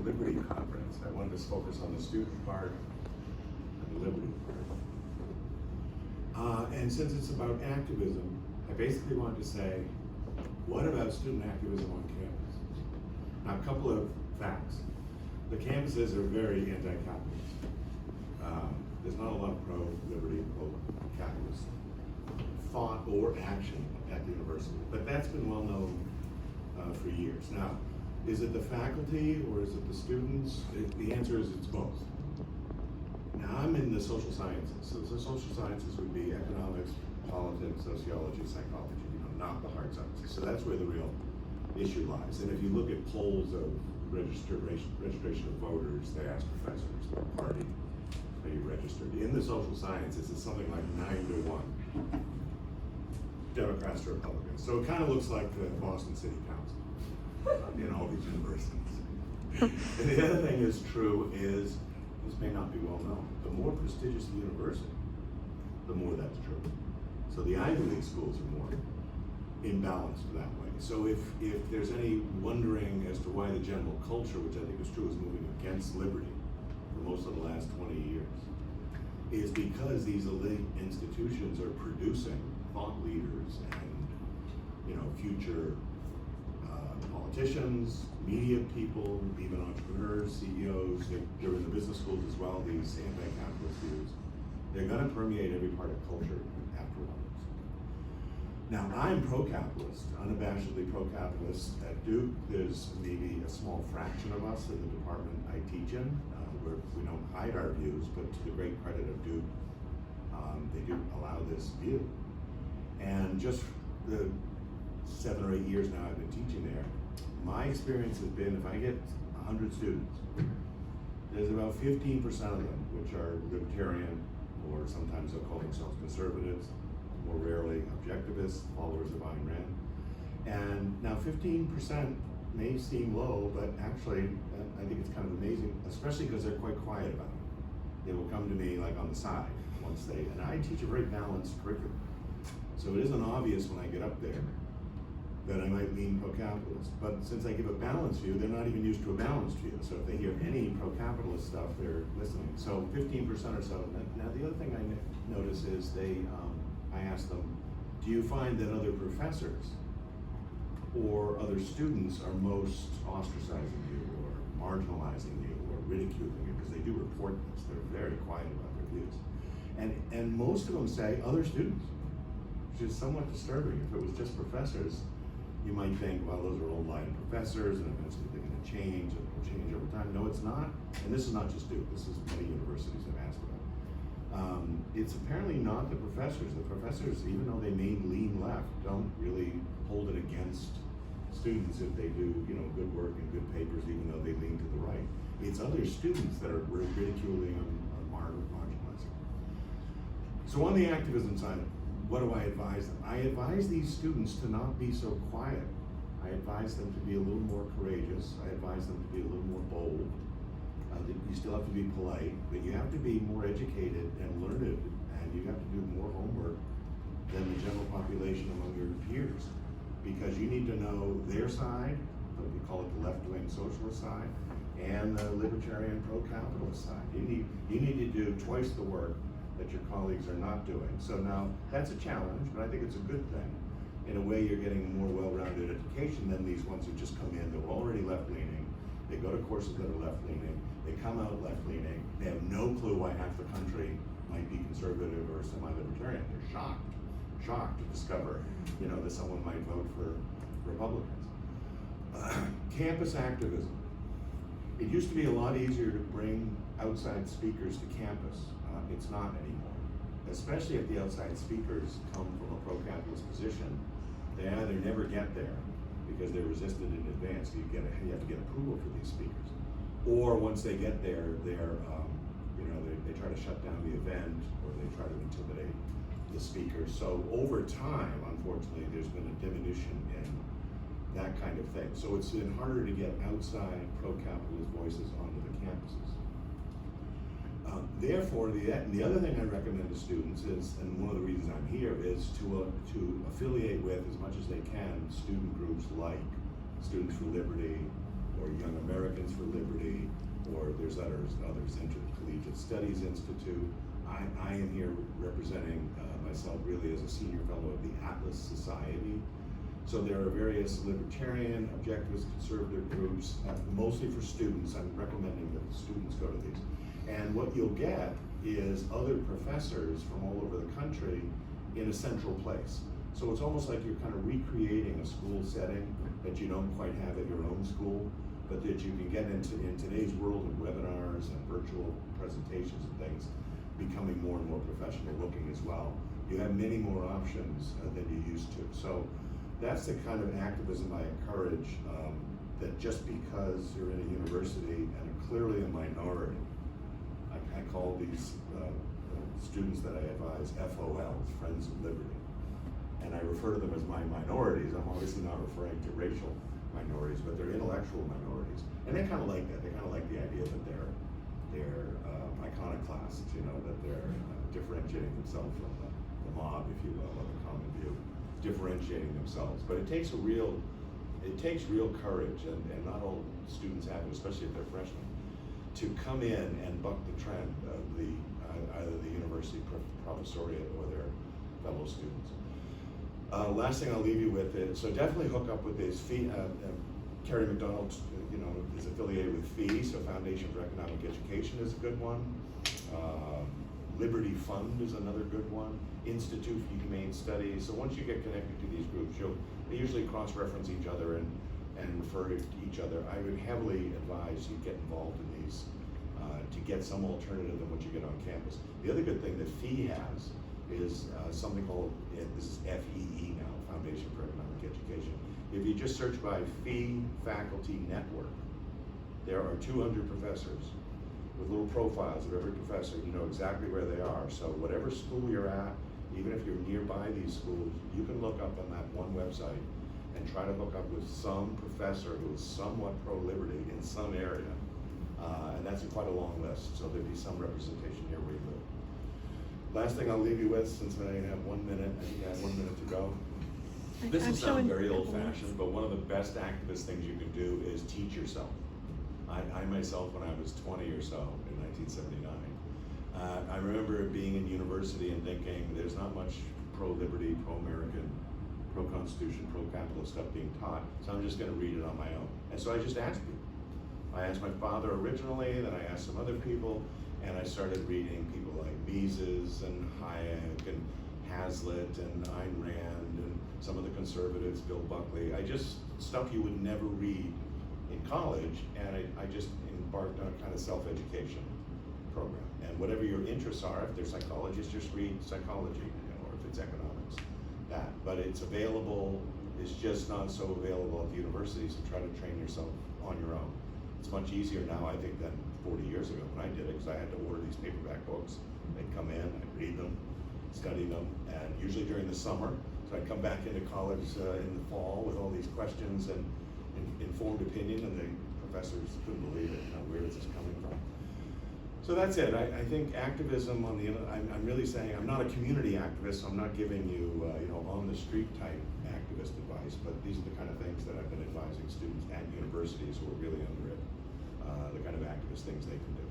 Liberty conference. I wanted to focus on the student part and the liberty part. And since it's about activism, I basically wanted to say, what about student activism on campus? Now, a couple of facts. The campuses are very anti-capitalist. There's not a lot of pro-liberty, pro-capitalist thought or action at the university, but that's been well known for years. Now, is it the faculty or is it the students? The answer is it's both. Now, I'm in the social sciences, so the social sciences would be economics, politics, sociology, psychology, not the hard sciences. So that's where the real issue lies. And if you look at polls of registration of voters, they ask professors, what party are you registered? In the social sciences, it's something like 9-1. Democrats to Republicans. So it kind of looks like the Boston City Council in all these universities. And the other thing is true is, this may not be well known, the more prestigious the university, the more that's true. So the Ivy League schools are more imbalanced that way. So if there's any wondering as to why the general culture, which I think is true, is moving against liberty for most of the last 20 years, is because these elite institutions are producing thought leaders and future politicians, media people, even entrepreneurs, CEOs. They're in the business schools as well, these anti-capitalist views. They're going to permeate every part of culture afterwards. Now, I'm pro-capitalist, unabashedly pro-capitalist. At Duke, there's maybe a small fraction of us in the department I teach in, where we don't hide our views, but to the great credit of Duke, they do allow this view. And just the 7 or 8 years now I've been teaching there, my experience has been, if I get 100 students, there's about 15% of them which are libertarian, or sometimes they'll call themselves conservatives, more rarely objectivists, followers of Ayn Rand. And now 15% may seem low, but actually I think it's kind of amazing, especially because they're quite quiet about it. They will come to me like on the side once they, and I teach a very balanced curriculum. So it isn't obvious when I get up there that I might lean pro-capitalist. But since I give a balanced view, they're not even used to a balanced view. So if they hear any pro-capitalist stuff, they're listening. So 15% or so. Now the other thing I notice is I ask them, do you find that other professors or other students are most ostracizing you or marginalizing you or ridiculing you? Because they do report this. They're very quiet about their views. And most of them say other students, which is somewhat disturbing. If it was just professors, you might think, well, those are old line professors and eventually they're going to change and it'll change over time. No, it's not. And this is not just Duke. This is many universities have asked about. It's apparently not the professors. The professors, even though they may lean left, don't really hold it against students if they do, good work and good papers, even though they lean to the right. It's other students that are ridiculing them or marginalizing. So on the activism side, what do I advise them? I advise these students to not be so quiet. I advise them to be a little more courageous. I advise them to be a little more bold. You still have to be polite, but you have to be more educated and learned, and you have to do more homework than the general population among your peers, because you need to know their side, what we call it the left-wing socialist side, and the libertarian pro-capitalist side. You need to do twice the work that your colleagues are not doing. So now, that's a challenge, but I think it's a good thing. In a way, you're getting a more well-rounded education than these ones who just come in, they're already left-leaning, they go to courses that are left-leaning, they come out left-leaning, they have no clue why half the country might be conservative or semi-libertarian. They're shocked to discover, that someone might vote for Republicans. Campus activism. It used to be a lot easier to bring outside speakers to campus. It's not anymore, especially if the outside speakers come from a pro-capitalist position. They either never get there because they're resisted in advance. You have to get approval for these speakers, or once they get there, they try to shut down the event or they try to intimidate the speakers. So over time, unfortunately, there's been a diminution in that kind of thing. So it's been harder to get outside pro-capitalist voices onto the campuses. Therefore, the other thing I recommend to students is, and one of the reasons I'm here, is to affiliate with, as much as they can, student groups like Students for Liberty or Young Americans for Liberty there's others, Intercollegiate Studies Institute. I am here representing myself really as a senior fellow of the Atlas Society. So there are various libertarian, objectivist, conservative groups, mostly for students. I'm recommending that students go to these. And what you'll get is other professors from all over the country in a central place. So it's almost like you're kind of recreating a school setting that you don't quite have at your own school, but that you can get into in today's world of webinars and virtual presentations and things, becoming more and more professional looking as well. You have many more options than you used to. So that's the kind of activism I encourage, that just because you're in a university and are clearly a minority, I call these students that I advise FOLs, Friends of Liberty. And I refer to them as my minorities. I'm obviously not referring to racial minorities, but they're intellectual minorities. And they kind of like that. They kind of like the idea that they're iconoclasts, that they're differentiating themselves from the mob, if you will, of the common view, differentiating themselves. But it takes real courage, and not all students have it, especially if they're freshmen, to come in and buck the trend of either the university professoriate or their fellow students. Last thing I'll leave you with is, so definitely hook up with this fee. Kerry McDonald, is affiliated with FEE, so Foundation for Economic Education is a good one. Liberty Fund is another good one. Institute for Humane Studies. So once you get connected to these groups, they usually cross-reference each other and refer to each other. I would heavily advise you get involved in these to get some alternative than what you get on campus. The other good thing that FEE has is something called, this is FEE now, Foundation for Economic Education. If you just search by FEE Faculty Network, there are 200 professors with little profiles of every professor. You know exactly where they are. So whatever school you're at, even if you're nearby these schools, you can look up on that one website and try to hook up with some professor who is somewhat pro-liberty in some area. And that's quite a long list, so there'd be some representation here where you live. Last thing I'll leave you with, since I have 1 minute, I think I have 1 minute to go. This will sound very old-fashioned, but one of the best activist things you can do is teach yourself. I myself, when I was 20 or so in 1979, I remember being in university and thinking there's not much pro-liberty, pro-American, pro-constitution, pro-capitalist stuff being taught, so I'm just going to read it on my own. And so I just asked people. I asked my father originally, then I asked some other people, and I started reading people like Mises and Hayek and Hazlitt and Ayn Rand and some of the conservatives, Bill Buckley. Stuff you would never read in college, and I just embarked on a kind of self-education program. And whatever your interests are, if they're psychologists, just read psychology, or if it's economics, that. But it's available, it's just not so available at the universities, so try to train yourself on your own. It's much easier now, I think, than 40 years ago when I did it, because I had to order these paperback books. They'd come in, I'd read them, study them, and usually during the summer. So I'd come back into college in the fall with all these questions and informed opinion, and the professors couldn't believe it. Where is this coming from? So that's it. I think activism on the, I'm really saying, I'm not a community activist, so I'm not giving you, on the street type activist advice, but these are the kind of things that I've been advising students at universities who are really under it, the kind of activist things they can do.